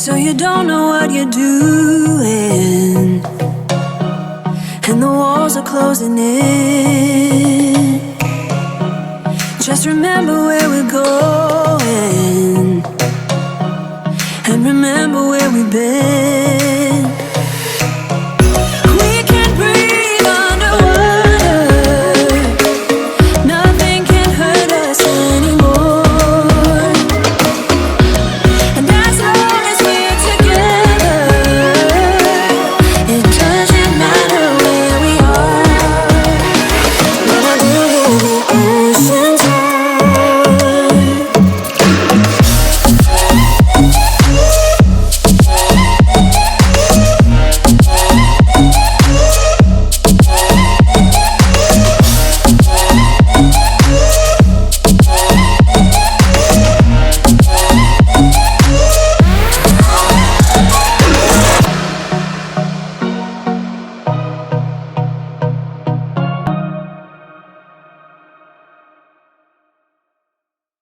So you don't know what you're doing, and the walls are closing in. Just remember where we're going, and remember where we've been.